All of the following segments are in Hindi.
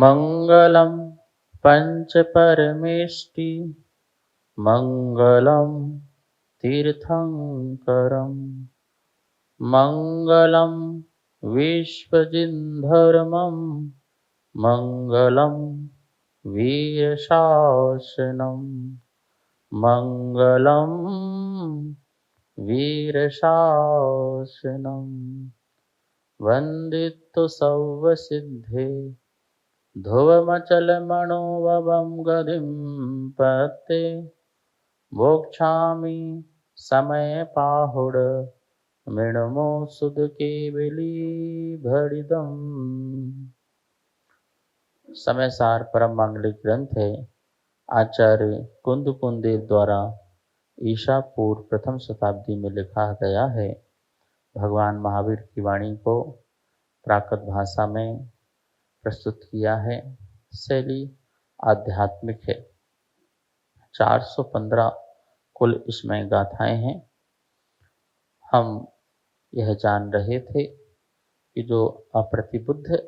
मङ्गलं पञ्चपरमेष्टि मङ्गलं तीर्थङ्करं मङ्गलं विश्वजिन्धर्मं मङ्गलं वीरशासनं मङ्गलं वीरशासनं वन्दितो सर्वसिद्धे ध्रुवमचलमणोभवं गतिं पते मोक्षामि समयपाहुड मृण्मो सुदकेवलीभरिदम्। समयसार परम मांगलिक ग्रंथ है। आचार्य कुंदकुंदेव द्वारा ईसा पूर्व प्रथम शताब्दी में लिखा गया है। भगवान महावीर की वाणी को प्राकृत भाषा में प्रस्तुत किया है। शैली आध्यात्मिक है। 415 कुल इसमें गाथाएं हैं। हम यह जान रहे थे कि जो अप्रतिबुद्ध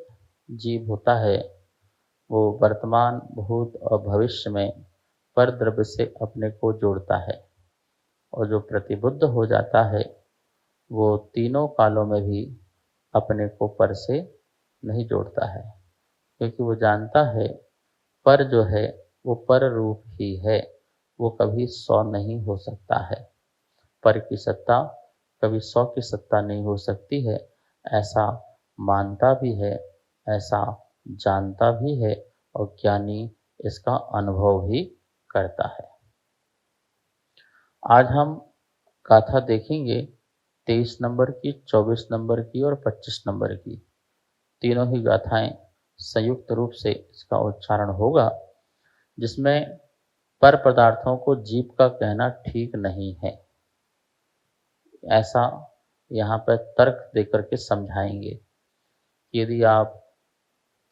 जीव होता है वो वर्तमान, भूत और भविष्य में पर द्रव्य से अपने को जोड़ता है, और जो प्रतिबुद्ध हो जाता है वो तीनों कालों में भी अपने को पर से नहीं जोड़ता है, क्योंकि वो जानता है पर जो है वो पर रूप ही है, वो कभी 100 नहीं हो सकता है। पर की सत्ता कभी 100 की सत्ता नहीं हो सकती है, ऐसा मानता भी है, ऐसा जानता भी है, और ज्ञानी इसका अनुभव भी करता है। आज हम गाथा देखेंगे 23 नंबर की, 24 नंबर की और 25 नंबर की। तीनों ही गाथाएं संयुक्त रूप से इसका उच्चारण होगा, जिसमें पर पदार्थों को जीव का कहना ठीक नहीं है, ऐसा यहाँ पर तर्क देकर के समझाएंगे। यदि आप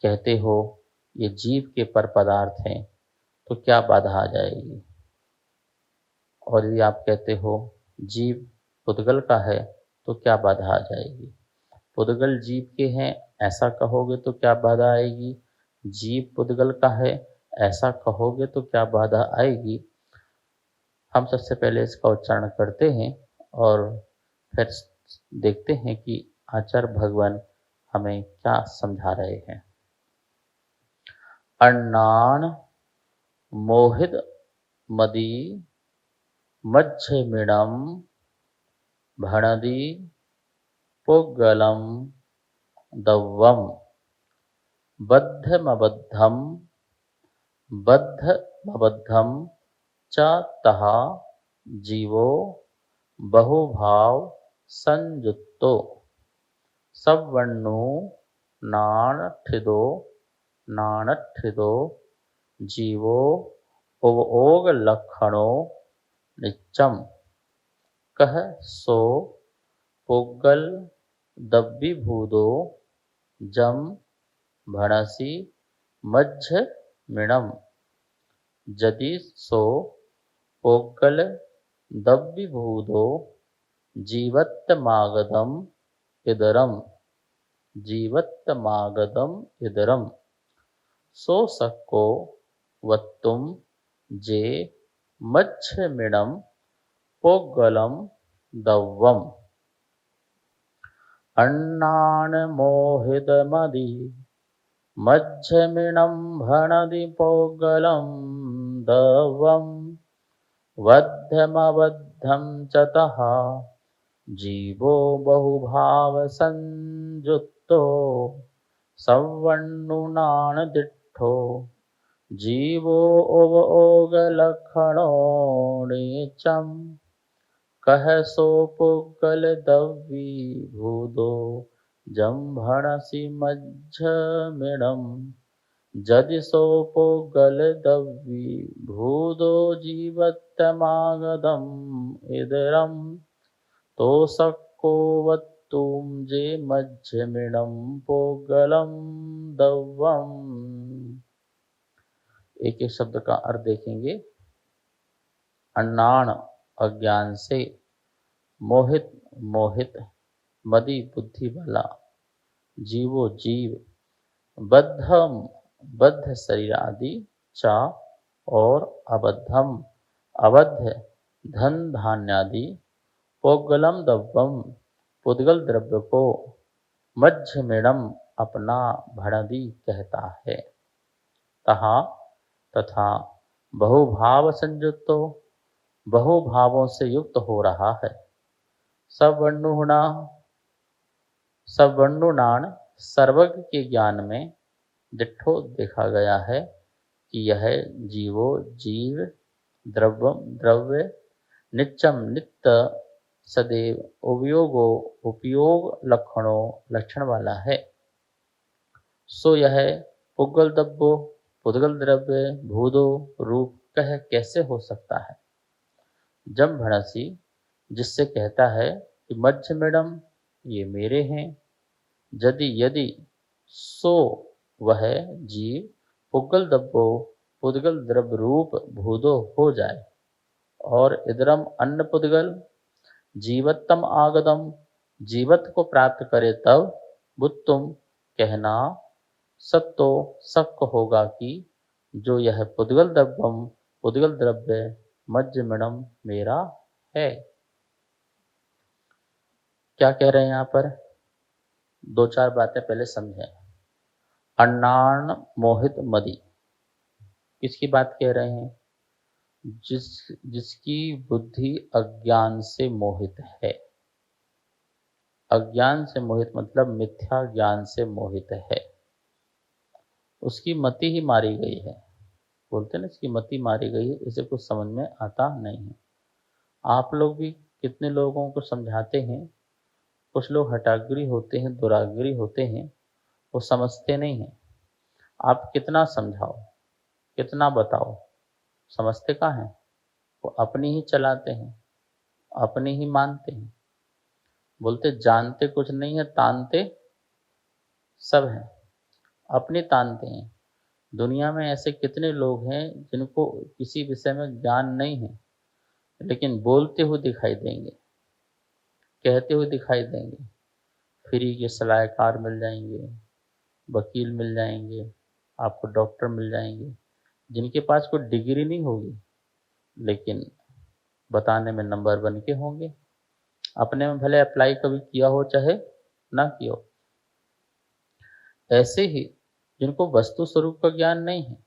कहते हो ये जीव के पर पदार्थ हैं तो क्या बाधा आ जाएगी, और यदि आप कहते हो जीव पुद्गल का है तो क्या बाधा आ जाएगी। पुद्गल जीव के हैं ऐसा कहोगे तो क्या बाधा आएगी, जीव पुद्गल का है ऐसा कहोगे तो क्या बाधा आएगी। हम सबसे पहले इसका उच्चारण करते हैं और फिर देखते हैं कि आचार्य भगवान हमें क्या समझा रहे हैं। अन्नान मोहित मदी मज्झमिणम भणदी पुग्गलम दव्वम बद्धमबद्धम बद्धमबद्धम च तः जीवो बहुभाव संयुक्तो सवर्णो नाणठिदो नाणठिदो जीवो उवोग लक्षणो नित्यम कह सो पुग्गल दव्विभूदो जम भणसि मज्झ मिणम यदि सो पुग्गल दव्विभूदो जीवत्तमागदम इदरम जीवत्तमागदम इदरम सो सक्को वत्तुम जे मच्छमिणम पुग्गलम दव्वम अन्नान मोहितमदि मज्झमिणं भणदि पुग्गलं दव्वं बद्धमबद्धं च तः जीवो बहुभावसंयुक्तो सवर्णुनानदिट्ठो जीवो उवोगलक्षणो नीचम् कह सो पुग्गल दव्विभूदो जम्भणसि मज्झमिणं यदि सो पुग्गल दव्विभूदो जीवत्तमागदम् इदरं तो सक्को वत्तुं जे मज्झमिणं पुग्गलं दव्वम्। एक एक शब्द का अर्थ देखेंगे। अन्नाण अज्ञान से, मोहित मोहित, मदी बुद्धि वाला, जीवो जीव, बद्धम बद्ध शरीर आदि चा और अबद्धम अबद्ध धन धान्यादि पोगलम दब्बम पुद्गल द्रव्य को मध्यमेणम अपना भणदी कहता है। तहा तथा बहुभाव संयुक्तो बहुभावों से युक्त हो रहा है। सवर्णुनान सर्वज्ञ के ज्ञान में दिठो देखा गया है कि यह जीवो जीव द्रव्यम द्रव्य नित्यम नित्य सदैव उपयोग लक्षण वाला है। सो यह पुद्गल दब्बो पुद्गल द्रव्य भूदो रूप कह कैसे हो सकता है। जब भणसी जिससे कहता है कि मध्य मैडम ये मेरे हैं, यदि सो वह जीव पुद्गल दब्बो पुद्गल द्रव्य रूप भूदो हो जाए और इधरम अन्न पुद्गल जीवत्तम आगदम जीवत को प्राप्त करे, तब बुत्तुम कहना सत्तो शक होगा कि जो यह पुद्गल द्रव्य मज्जमिणम मेरा है। क्या कह रहे हैं यहाँ पर, दो चार बातें पहले समझें। अन्नान मोहित मदि, किसकी बात कह रहे हैं, जिसकी बुद्धि अज्ञान से मोहित है। अज्ञान से मोहित मतलब मिथ्या ज्ञान से मोहित है, उसकी मति ही मारी गई है। बोलते ना इसकी मति मारी गई है, इसे कुछ समझ में आता नहीं है। आप लोग भी कितने लोगों को समझाते हैं, कुछ लोग हठाग्री होते हैं, दुराग्री होते हैं, वो समझते नहीं हैं। आप कितना समझाओ कितना बताओ, समझते कहाँ हैं। वो अपनी ही चलाते हैं, अपनी ही मानते हैं। बोलते जानते कुछ नहीं है, तानते सब हैं, अपनी तानते हैं। दुनिया में ऐसे कितने लोग हैं जिनको किसी विषय में ज्ञान नहीं है, लेकिन बोलते हुए दिखाई देंगे, कहते हुए दिखाई देंगे। फ्री के सलाहकार मिल जाएंगे, वकील मिल जाएंगे, आपको डॉक्टर मिल जाएंगे, जिनके पास कोई डिग्री नहीं होगी, लेकिन बताने में नंबर 1 के होंगे। अपने में भले अप्लाई कभी किया हो चाहे ना किया हो। ऐसे ही जिनको वस्तु स्वरूप का ज्ञान नहीं है,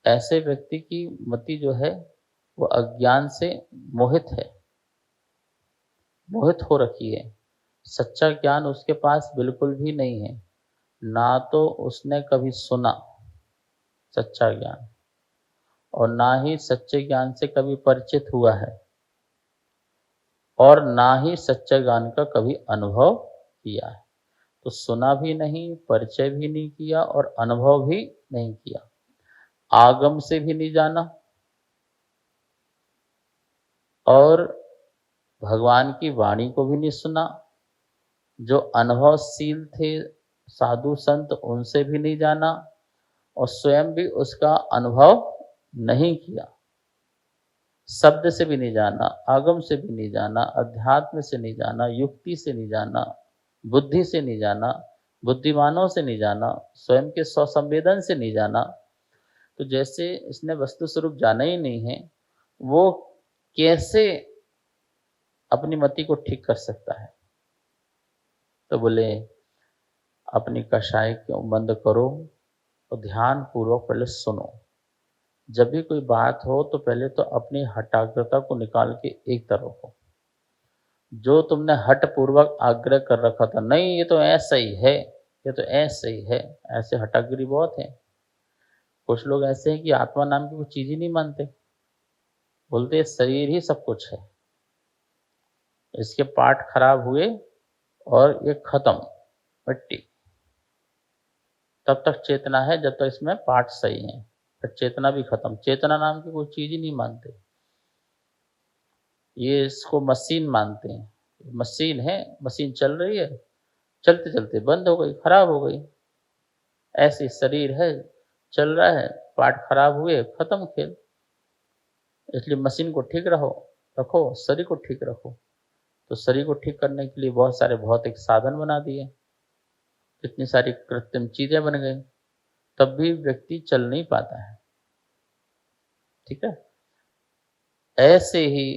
ऐसे व्यक्ति की मति जो है वो अज्ञान से मोहित है, मोहित हो रखी है। सच्चा ज्ञान उसके पास बिल्कुल भी नहीं है, ना तो उसने कभी सुना सच्चा ज्ञान, और ना ही सच्चे ज्ञान से कभी परिचित हुआ है, और ना ही सच्चे ज्ञान का कभी अनुभव किया है। तो सुना भी नहीं, परिचय भी नहीं किया और अनुभव भी नहीं किया, आगम से भी नहीं जाना और भगवान की वाणी को भी नहीं सुना। जो अनुभवशील थे साधु संत, उनसे भी नहीं जाना और स्वयं भी उसका अनुभव नहीं किया। शब्द से भी नहीं जाना, आगम से भी नहीं जाना, अध्यात्म से नहीं जाना, युक्ति से नहीं जाना, बुद्धि से नहीं जाना, बुद्धिमानों से नहीं जाना, स्वयं के स्वसंवेदन से नहीं जाना। तो जैसे इसने वस्तु स्वरूप जाना ही नहीं है, वो कैसे अपनी मति को ठीक कर सकता है। तो बोले अपनी कषाय को बंद करो और ध्यान पूर्वक पहले सुनो। जब भी कोई बात हो तो पहले तो अपनी हठाग्रता को निकाल के एक तरफ हो। जो तुमने हठ पूर्वक आग्रह कर रखा था, नहीं ये तो ऐसा ही है, ये तो ऐसा ही है, ऐसे हठाग्री बहुत है। कुछ लोग ऐसे हैं कि आत्मा नाम की कोई चीज ही नहीं मानते, बोलते शरीर ही सब कुछ है, इसके पार्ट खराब हुए और ये खत्म, मिट्टी। तब तक चेतना है जब तक इसमें पार्ट सही है, फिर चेतना भी खत्म। चेतना नाम की कोई चीज ही नहीं मानते, ये इसको मशीन मानते हैं। मशीन है, मशीन चल रही है, चलते चलते बंद हो गई, खराब हो गई। ऐसे शरीर है, चल रहा है, पार्ट खराब हुए, खत्म खेल। इसलिए मशीन को ठीक रखो, शरीर को ठीक रखो। तो शरीर को ठीक करने के लिए बहुत सारे भौतिक साधन बना दिए, कितनी सारी कृत्रिम चीजें बन गई। तब भी व्यक्ति चल नहीं पाता है। ठीक है, ऐसे ही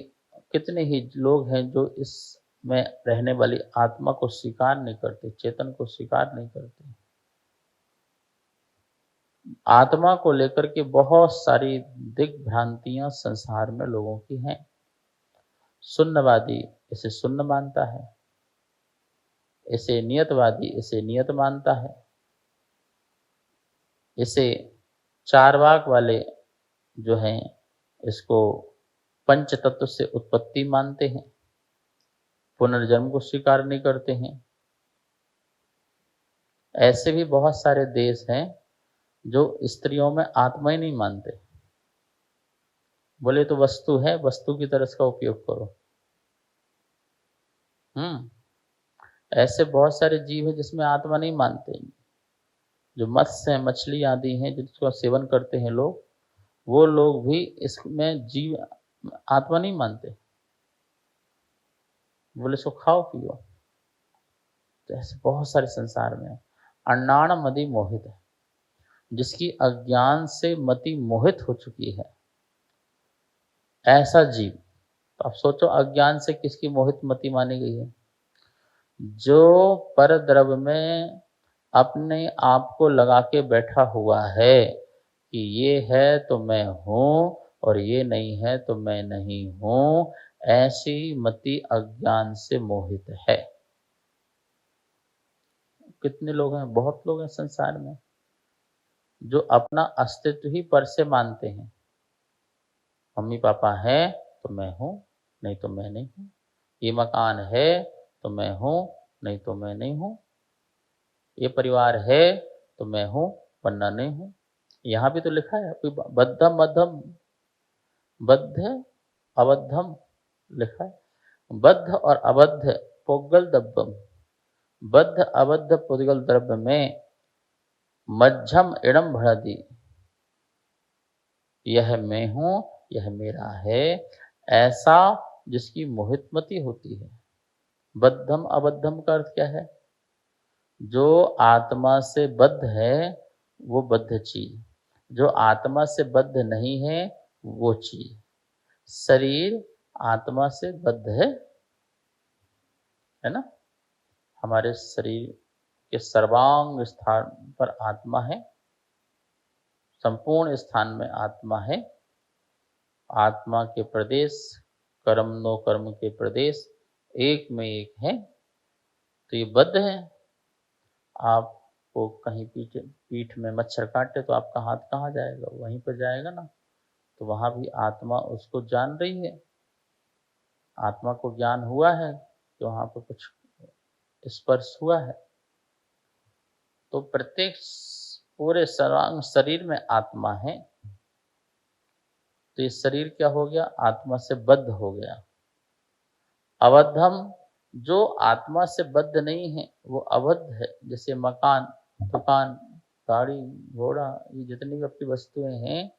कितने ही लोग हैं जो इसमें रहने वाली आत्मा को स्वीकार नहीं करते, चेतन को स्वीकार नहीं करते। आत्मा को लेकर के बहुत सारी दिग्भ्रांतियां संसार में लोगों की हैं। शून्यवादी इसे शून्य मानता है, इसे नियतवादी इसे नियत मानता है, इसे चारवाक वाले जो हैं इसको पंच तत्व से उत्पत्ति मानते हैं, पुनर्जन्म को स्वीकार नहीं करते हैं। ऐसे भी बहुत सारे देश हैं जो स्त्रियों में आत्मा ही नहीं मानते, बोले तो वस्तु है, वस्तु की तरह इसका उपयोग करो। ऐसे बहुत सारे जीव हैं जिसमें आत्मा नहीं मानते। जो मत्स्य है, मछली आदि हैं जिसका सेवन करते हैं लोग, वो लोग भी इसमें जीव आत्मा नहीं मानते, बोले सो खाओ पियो। तो ऐसे बहुत सारे संसार में अन्नाण मति मोहित है, जिसकी अज्ञान से मति मोहित हो चुकी है, ऐसा जीव। तो आप सोचो अज्ञान से किसकी मोहित मति मानी गई है? जो पर द्रव्य में अपने आप को लगा के बैठा हुआ है कि ये है तो मैं हूं और ये नहीं है तो मैं नहीं हूं, ऐसी मति अज्ञान से मोहित है। कितने लोग हैं? बहुत लोग हैं संसार में जो अपना अस्तित्व ही पर से मानते हैं। मम्मी पापा है तो मैं हूं, नहीं तो मैं नहीं हूं। ये मकान है तो मैं हूं, नहीं तो मैं नहीं हूं। ये परिवार है तो मैं हूं, वरना नहीं हूं। यहाँ भी तो लिखा है कोई बद्धम अधम, बद्ध अबद्धम लिखा है। बद्ध और अबद्ध पोगल दब्बम, बद्ध अबद्ध पुद्गल द्रव्य में मध्यम इड़म भड़दी, यह मैं हूं, यह मेरा है, ऐसा जिसकी मोहितमति होती है। बद्धम अबद्धम का अर्थ क्या है? जो आत्मा से बद्ध है वो बद्ध चीज, जो आत्मा से बद्ध नहीं है वो चीज। शरीर आत्मा से बद्ध है ना? हमारे शरीर के सर्वांग स्थान पर आत्मा है, संपूर्ण स्थान में आत्मा है। आत्मा के प्रदेश, कर्म नो कर्म के प्रदेश एक में एक है, तो ये बद्ध है। आपको कहीं पीठ में मच्छर काटे तो आपका हाथ कहाँ जाएगा? वहीं पर जाएगा ना। तो वहां भी आत्मा उसको जान रही है, आत्मा को ज्ञान हुआ है कि वहां पर कुछ स्पर्श हुआ है। तो प्रत्येक पूरे सर्वांग शरीर में आत्मा है। तो ये शरीर क्या हो गया? आत्मा से बद्ध हो गया। अबद्धम, जो आत्मा से बद्ध नहीं है वो अबद्ध है। जैसे मकान, दुकान, गाड़ी, घोड़ा, ये जितनी भी आपकी वस्तुएं हैं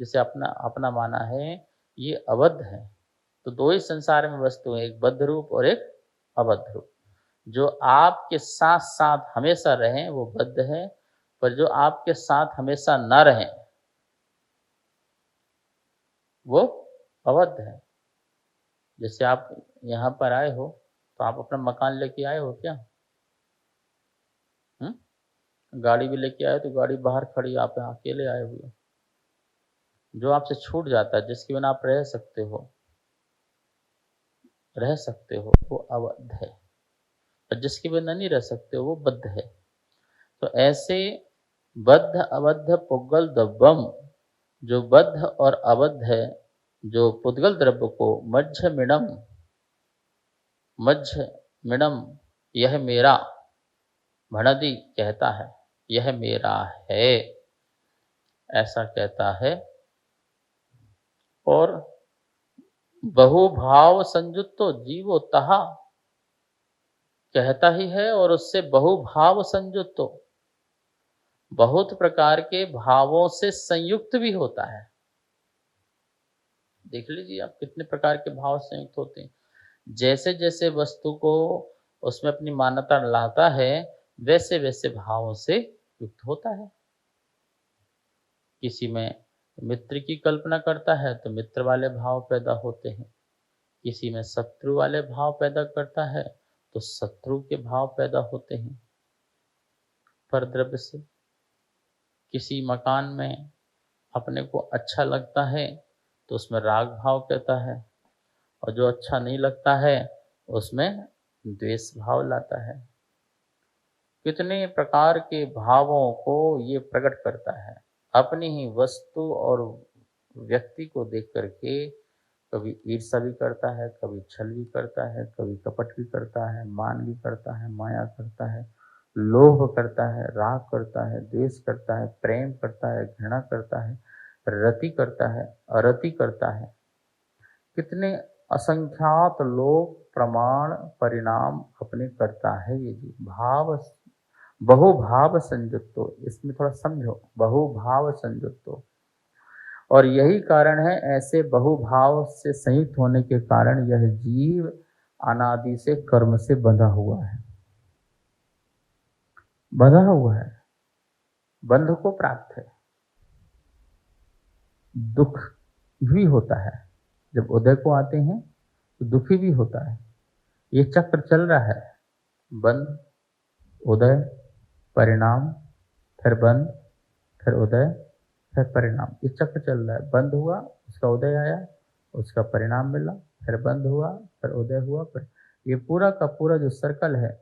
जिसे अपना अपना माना है, ये अबद्ध है। तो दो ही संसार में वस्तुएं, एक बद्ध रूप और एक अबद्ध रूप। जो आपके साथ साथ हमेशा रहें वो बद्ध है, पर जो आपके साथ हमेशा न रहें वो अबद्ध है। जैसे आप यहाँ पर आए हो तो आप अपना मकान लेके आए हो क्या? गाड़ी भी लेके आए तो गाड़ी बाहर खड़ी, आप यहाँ अकेले आए हुए। जो आपसे छूट जाता है, जिसके बिना आप रह सकते हो वो अबद्ध है, और जिसके बिना नहीं रह सकते वो बद्ध है। तो ऐसे बद्ध अबद्ध पुद्गल द्रव्यम, जो बद्ध और अबद्ध है, जो पुद्गल द्रव्य को मज्झ मिणम यह मेरा भणदी कहता है, यह मेरा है ऐसा कहता है। और बहुभाव संयुक्तो जीवो तहा कहता ही है, और उससे बहुभाव संयुक्तो, बहुत प्रकार के भावों से संयुक्त भी होता है। देख लीजिए आप कितने प्रकार के भाव संयुक्त होते हैं। जैसे जैसे वस्तु को उसमें अपनी मान्यता लाता है, वैसे वैसे भावों से युक्त होता है। किसी में मित्र की कल्पना करता है तो मित्र वाले भाव पैदा होते हैं, किसी में शत्रु वाले भाव पैदा करता है तो शत्रु के भाव पैदा होते हैं पर द्रव्य से। किसी मकान में अपने को अच्छा लगता है तो उसमें राग भाव कहता है, और जो अच्छा नहीं लगता है उसमें द्वेष भाव लाता है। कितने प्रकार के भावों को ये प्रकट करता है। अपनी ही वस्तु और व्यक्ति को देख करके कभी ईर्ष्या भी करता है, कभी छल भी करता है, कभी कपट भी करता है, मान भी करता है, माया करता है, लोभ करता है, राग करता है, द्वेष करता है, प्रेम करता है, घृणा करता है, रति करता है, अरति करता है। कितने असंख्यात लोग प्रमाण परिणाम अपने करता है ये जी भाव। बहुभाव संयुक्तो, इसमें थोड़ा समझो, बहुभाव संयुक्तो। और यही कारण है, ऐसे बहुभाव से संयुक्त होने के कारण यह जीव अनादि से कर्म से बंधा हुआ है, बंधा हुआ है, बंध को प्राप्त है। दुख भी होता है, जब उदय को आते हैं तो दुखी भी होता है। ये चक्र चल रहा है, बंध, उदय, परिणाम, फिर बंध, फिर उदय, फिर परिणाम। ये चक्र चल रहा है। बंद हुआ, उसका उदय आया, उसका परिणाम मिला, फिर बंद हुआ, फिर उदय हुआ, फिर ये पूरा का पूरा जो सर्कल है,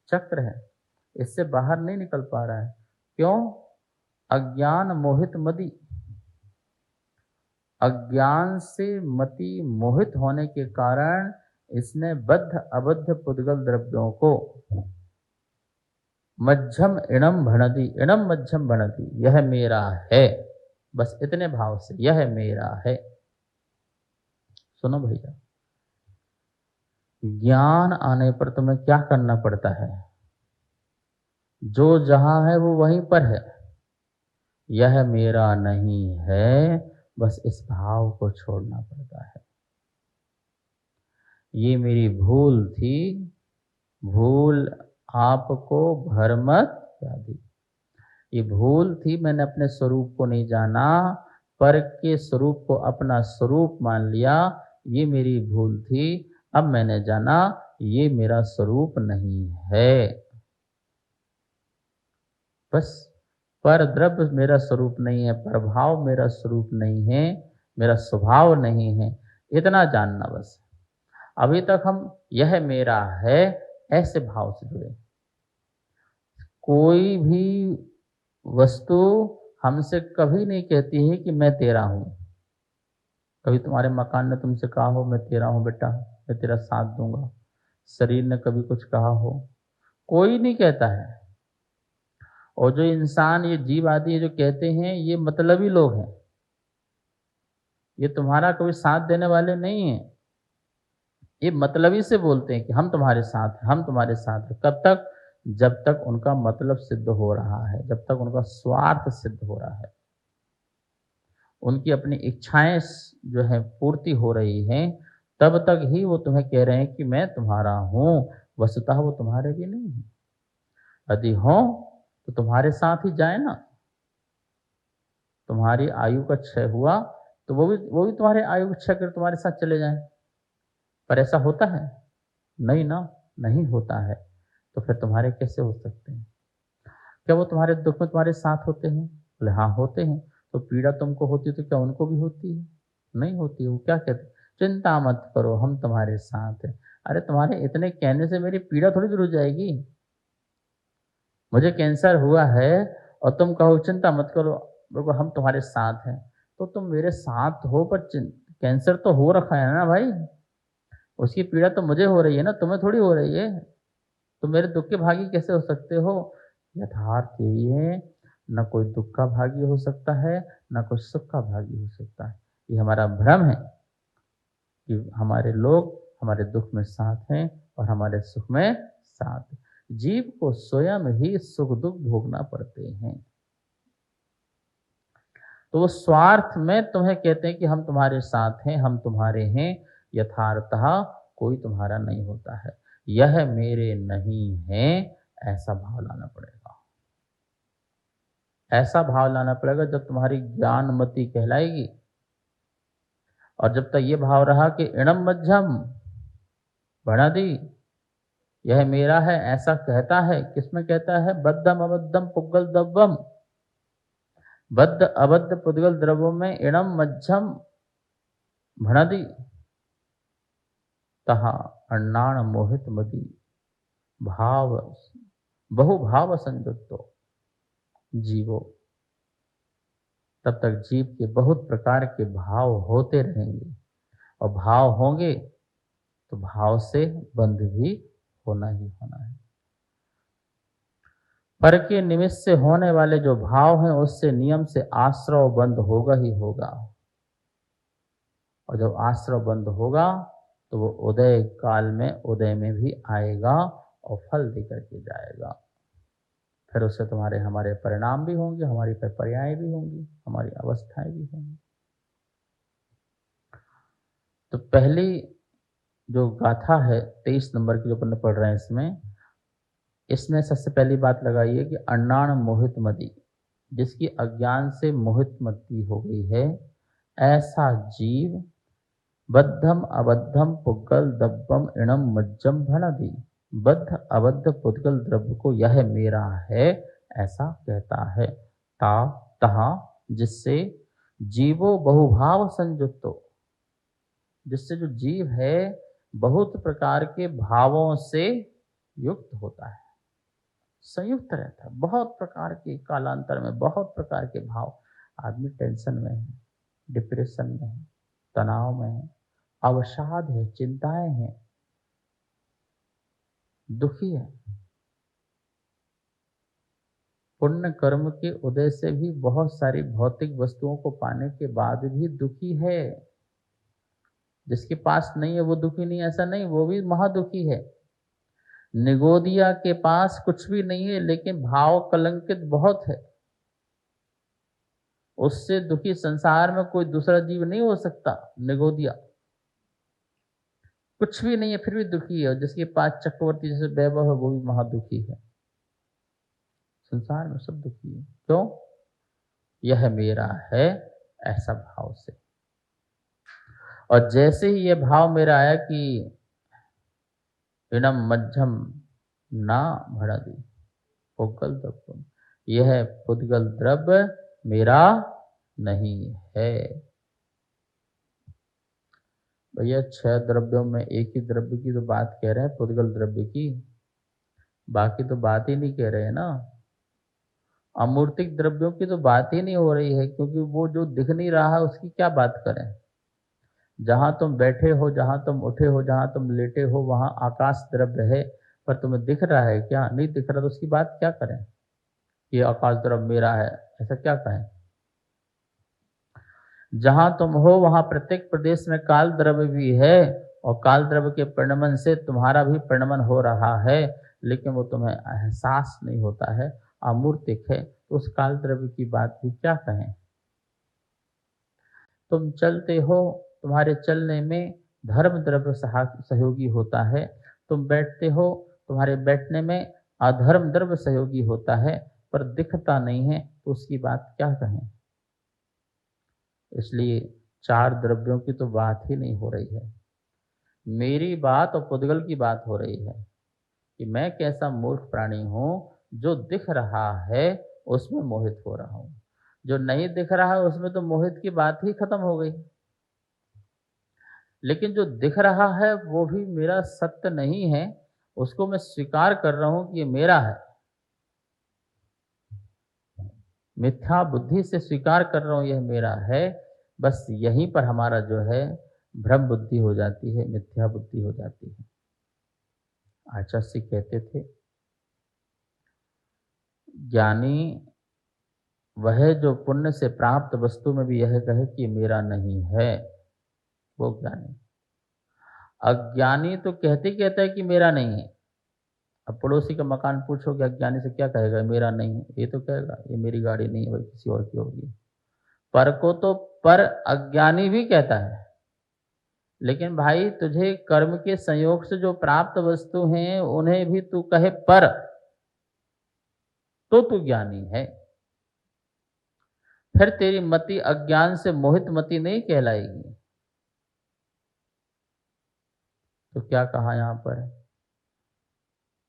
चक्र है, इससे बाहर नहीं निकल पा रहा है। क्यों? अज्ञान मोहित मति, अज्ञान से मति मोहित होने के कारण इसने बद्ध अबद्ध पुद्गल द्रव्यों को मध्यम इणम भणति, इणम मध्यम भणति, यह मेरा है, बस इतने भाव से यह मेरा है। सुनो भैया, ज्ञान आने पर तुम्हें क्या करना पड़ता है? जो जहां है वो वहीं पर है। यह मेरा नहीं है, बस इस भाव को छोड़ना पड़ता है। ये मेरी भूल थी, भूल आपको भरमत दी। ये भूल थी, मैंने अपने स्वरूप को नहीं जाना, पर के स्वरूप को अपना स्वरूप मान लिया। ये मेरी भूल थी, अब मैंने जाना ये मेरा स्वरूप नहीं है। बस पर द्रव्य मेरा स्वरूप नहीं है, प्रभाव मेरा स्वरूप नहीं है, मेरा स्वभाव नहीं है, इतना जानना बस। अभी तक हम यह मेरा है ऐसे भाव से जुड़े। कोई भी वस्तु हमसे कभी नहीं कहती है कि मैं तेरा हूं। कभी तुम्हारे मकान ने तुमसे कहा हो मैं तेरा हूं बेटा, मैं तेरा साथ दूंगा? शरीर ने कभी कुछ कहा हो? कोई नहीं कहता है। और जो इंसान, ये जीव आदि है जो कहते हैं, ये मतलबी लोग हैं। ये तुम्हारा कोई साथ देने वाले नहीं है। ये मतलबी से बोलते हैं कि हम तुम्हारे साथ हैं, हम तुम्हारे साथ हैं। कब तक? जब तक उनका मतलब सिद्ध हो रहा है, जब तक उनका स्वार्थ सिद्ध हो रहा है, उनकी अपनी इच्छाएं जो है पूर्ति हो रही हैं, तब तक ही वो तुम्हें कह रहे हैं कि मैं तुम्हारा हूं। वस्तुतः वो तुम्हारे भी नहीं है। यदि हो तो तुम्हारे साथ ही जाए ना। तुम्हारी आयु का क्षय हुआ तो वो भी तुम्हारे आयु का क्षय कर तुम्हारे साथ चले जाएं। पर ऐसा होता है? नहीं ना, नहीं होता है। तो फिर तुम्हारे कैसे हो सकते हैं? क्या वो तुम्हारे दुख में तुम्हारे साथ होते हैं? बोले हाँ होते हैं। तो पीड़ा तुमको होती है तो क्या उनको भी होती है? नहीं होती है। वो क्या कहते? चिंता मत करो, हम तुम्हारे साथ हैं। अरे तुम्हारे इतने कहने से मेरी पीड़ा थोड़ी दूर हो जाएगी। मुझे कैंसर हुआ है और तुम कहो चिंता मत करो, देखो हम तुम्हारे साथ हैं, तो तुम मेरे साथ हो, पर कैंसर तो हो रखा है ना भाई। उसकी पीड़ा तो मुझे हो रही है ना, तुम्हें थोड़ी हो रही है। तो मेरे दुख के भागी कैसे हो सकते हो? यथार्थ यही है, न कोई दुख का भागी हो सकता है, न कोई सुख का भागी हो सकता है। ये हमारा भ्रम है कि हमारे लोग हमारे दुख में साथ हैं और हमारे सुख में साथ हैं। जीव को स्वयं ही सुख दुख भोगना पड़ते हैं। तो वो स्वार्थ में तुम्हें कहते हैं कि हम तुम्हारे साथ हैं, हम तुम्हारे हैं। यथार्थतः कोई तुम्हारा नहीं होता है। यह मेरे नहीं है, ऐसा भाव लाना पड़ेगा। ऐसा भाव लाना पड़ेगा जब तुम्हारी ज्ञानमति कहलाएगी। और जब तक ये भाव रहा कि इणम मध्यम भणादि, यह मेरा है, ऐसा कहता है, किसमें कहता है? बद्धम अबद्धम पुग्गल द्रव्यम, बद्ध अबद्ध पुद्गल द्रव्यों में इणम मध्यम भणादि तहा अन्नाण मोहित मति भाव बहुभाव संयुक्तो जीवो। तब तक जीव के बहुत प्रकार के भाव होते रहेंगे, और भाव होंगे तो भाव से बंध भी होना ही होना है। पर के निमित्त से होने वाले जो भाव हैं उससे नियम से आश्रव बंध होगा ही होगा, और जब आश्रव बंध होगा तो वो उदय काल में उदय में भी आएगा और फल देकर के जाएगा। फिर उससे तुम्हारे हमारे परिणाम भी होंगे, हमारी पर्याय भी होंगी, हमारी अवस्थाएं भी होंगी। तो पहली जो गाथा है 23 नंबर की जो अपन पढ़ रहे हैं, इसमें सबसे पहली बात लगाई है कि अन्नाण मोहित मति, जिसकी अज्ञान से मोहित मति हो गई है, ऐसा जीव बद्धम अबद्धम पुद्गल द्रव्यम इणम मज्जम भणादि, बद्ध अबद्ध पुद्गल द्रव्य को यह मेरा है ऐसा कहता है। ता तहा, जिससे जीवो बहुभाव संयुक्तो, जिससे जो जीव है बहुत प्रकार के भावों से युक्त होता है, संयुक्त रहता है, बहुत प्रकार के, कालांतर में बहुत प्रकार के भाव। आदमी टेंशन में है, डिप्रेशन में है, तनाव में है, अवसाद है, चिंताएं हैं, दुखी है। पुण्य कर्म के उदय से भी बहुत सारी भौतिक वस्तुओं को पाने के बाद भी दुखी है। जिसके पास नहीं है वो दुखी नहीं, ऐसा नहीं, वो भी महादुखी है। निगोदिया के पास कुछ भी नहीं है लेकिन भाव कलंकित बहुत है, उससे दुखी संसार में कोई दूसरा जीव नहीं हो सकता। निगोदिया कुछ भी नहीं है फिर भी दुखी है, और जिसके पास चक्रवर्ती जैसे वैभव है वो भी महादुखी है। संसार में सब दुखी है, क्यों? यह मेरा है ऐसा भाव से। और जैसे ही यह भाव मेरा आया कि इणम मध्यम ना भणादि पुद्गल द्रव्य, यह पुद्गल द्रव्य मेरा नहीं है। भैया 6 द्रव्यों में एक ही द्रव्य की तो बात कह रहे हैं, पुद्गल द्रव्य की, बाकी तो बात ही नहीं कह रहे हैं ना। अमूर्तिक द्रव्यों की तो बात ही नहीं हो रही है, क्योंकि वो जो दिख नहीं रहा है उसकी क्या बात करें। जहां तुम बैठे हो, जहां तुम उठे हो, जहां तुम लेटे हो, वहां आकाश द्रव्य है, पर तुम्हें दिख रहा है क्या? नहीं दिख रहा, तो उसकी बात क्या करें कि आकाश द्रव्य मेरा है, ऐसा क्या कहें। जहां तुम हो वहां प्रत्येक प्रदेश में काल द्रव्य भी है, और काल द्रव्य के परिणमन से तुम्हारा भी परिणमन हो रहा है, लेकिन वो तुम्हें एहसास नहीं होता है, अमूर्तिक है। तो उस काल द्रव्य की बात भी क्या कहें। तुम चलते हो, तुम्हारे चलने में धर्म द्रव्य सहयोगी होता है। तुम बैठते हो, तुम्हारे बैठने में अधर्म द्रव्य सहयोगी होता है, पर दिखता नहीं है, तो उसकी बात क्या कहें। इसलिए 4 द्रव्यों की तो बात ही नहीं हो रही है। मेरी बात और पुद्गल की बात हो रही है कि मैं कैसा मूर्ख प्राणी हूं, जो दिख रहा है उसमें मोहित हो रहा हूं, जो नहीं दिख रहा है उसमें तो मोहित की बात ही खत्म हो गई। लेकिन जो दिख रहा है वो भी मेरा सत्य नहीं है, उसको मैं स्वीकार कर रहा हूं कि ये मेरा है, मिथ्या बुद्धि से स्वीकार कर रहा हूं यह मेरा है। बस यहीं पर हमारा जो है भ्रम बुद्धि हो जाती है, मिथ्या बुद्धि हो जाती है। आचार्य कहते थे, ज्ञानी वह जो पुण्य से प्राप्त वस्तु में भी यह कहे कि मेरा नहीं है, वो ज्ञानी। अज्ञानी तो कहता है कि मेरा नहीं है। अब पड़ोसी का मकान पूछोगे अज्ञानी से, क्या कहेगा? मेरा नहीं है। ये तो कहेगा ये मेरी गाड़ी नहीं है भाई, किसी और की होगी। पर को तो पर अज्ञानी भी कहता है, लेकिन भाई तुझे कर्म के संयोग से जो प्राप्त वस्तु हैं उन्हें भी तू कहे पर, तो तू ज्ञानी है। फिर तेरी मति अज्ञान से मोहित मति नहीं कहलाएगी। तो क्या कहा यहाँ पर,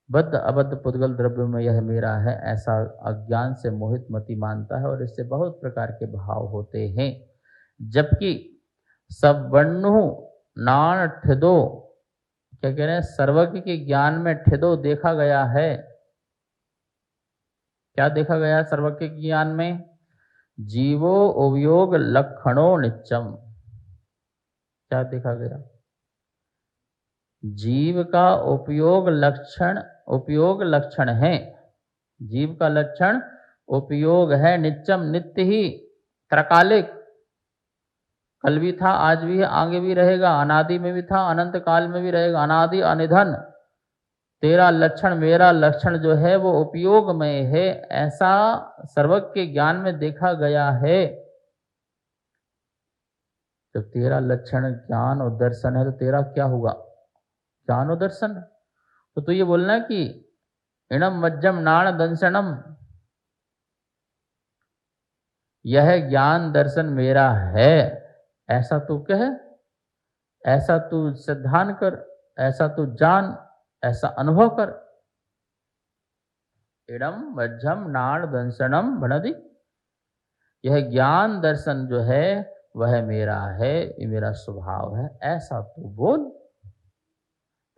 बद्ध अबद्ध पुद्गल द्रव्य में यह मेरा है, ऐसा अज्ञान से मोहित मति मानता है और इससे बहुत प्रकार के भाव होते हैं। जबकि सवर्णु नाण ठिदो, क्या कह रहे हैं, सर्वज्ञ के ज्ञान में ठिदो देखा गया है। क्या देखा गया सर्वज्ञ के ज्ञान में, जीवो उपयोग लक्षणो नित्यम। क्या देखा गया, जीव का उपयोग लक्षण है, जीव का लक्षण उपयोग है, नित्यम नित्य ही, त्रकालिक, कल भी था, आज भी है, आगे भी रहेगा, अनादि में भी था, अनंत काल में भी रहेगा, अनादि अनिधन। तेरा लक्षण मेरा लक्षण जो है वो उपयोग में है, ऐसा सर्वज्ञ के ज्ञान में देखा गया है। जब तेरा लक्षण ज्ञान और दर्शन है तो तेरा क्या होगा, ज्ञान और दर्शन। तो तू ये बोलना कि इणम मज्जम नाण दंसनम, यह ज्ञान दर्शन मेरा है, ऐसा तू कह, ऐसा तू सिद्धांत कर, ऐसा तू जान, ऐसा अनुभव कर। इणम मज्जम नाण दंसनम भणदि, यह ज्ञान दर्शन जो है वह मेरा है, ये मेरा स्वभाव है, ऐसा तू बोल,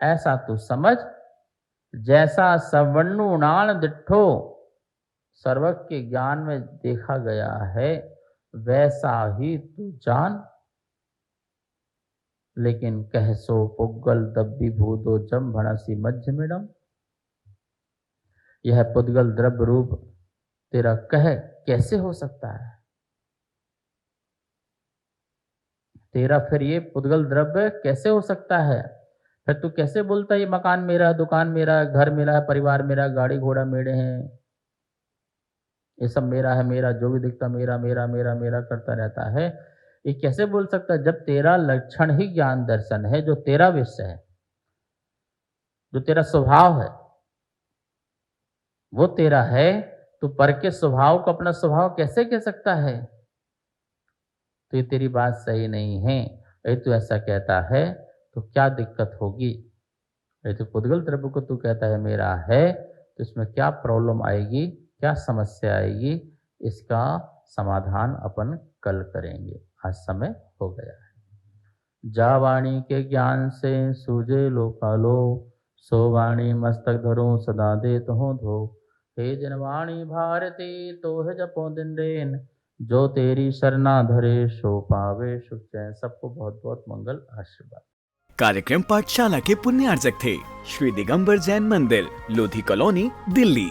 ऐसा तू समझ। जैसा सवर्णु नाण दिट्ठो सर्वज्ञ के ज्ञान में देखा गया है, वैसा ही तू जान। लेकिन कह सो पुद्गल दब्बी भूतो जम भणसी मध्यमिडम, यह पुद्गल द्रव्य रूप तेरा कह कैसे हो सकता है, तेरा फिर ये पुद्गल द्रव्य कैसे हो सकता है, फिर तू कैसे बोलता है ये मकान मेरा, दुकान मेरा, घर मेरा है, परिवार मेरा, गाड़ी घोड़ा मेरे हैं, ये सब मेरा है, मेरा जो भी दिखता मेरा मेरा मेरा मेरा करता रहता है। ये कैसे बोल सकता है जब तेरा लक्षण ही ज्ञान दर्शन है, जो तेरा विषय है, जो तेरा स्वभाव है वो तेरा है, तो पर के स्वभाव को अपना स्वभाव कैसे कह सकता है। तो ये तेरी बात सही नहीं है। यदि तू ऐसा कहता है तो क्या दिक्कत होगी, यदि तो पुद्गल द्रव्य को तू कहता है मेरा है, तो इसमें क्या प्रॉब्लम आएगी, क्या समस्या आएगी, इसका समाधान अपन कल करेंगे। आज समय हो गया है। जा वाणी के ज्ञान से सूझे लोकालो, सो वाणी मस्तक धरो सदा देत हो धो। हे जनवाणी भारती तोह जपो दिन रेन, जो तेरी शरणा धरे सो पावे सुख चैन। सबको बहुत बहुत मंगल आशीर्वाद। कार्यक्रम पाठशाला के पुण्यार्जक थे श्री दिगंबर जैन मंदिर, लोधी कॉलोनी, दिल्ली।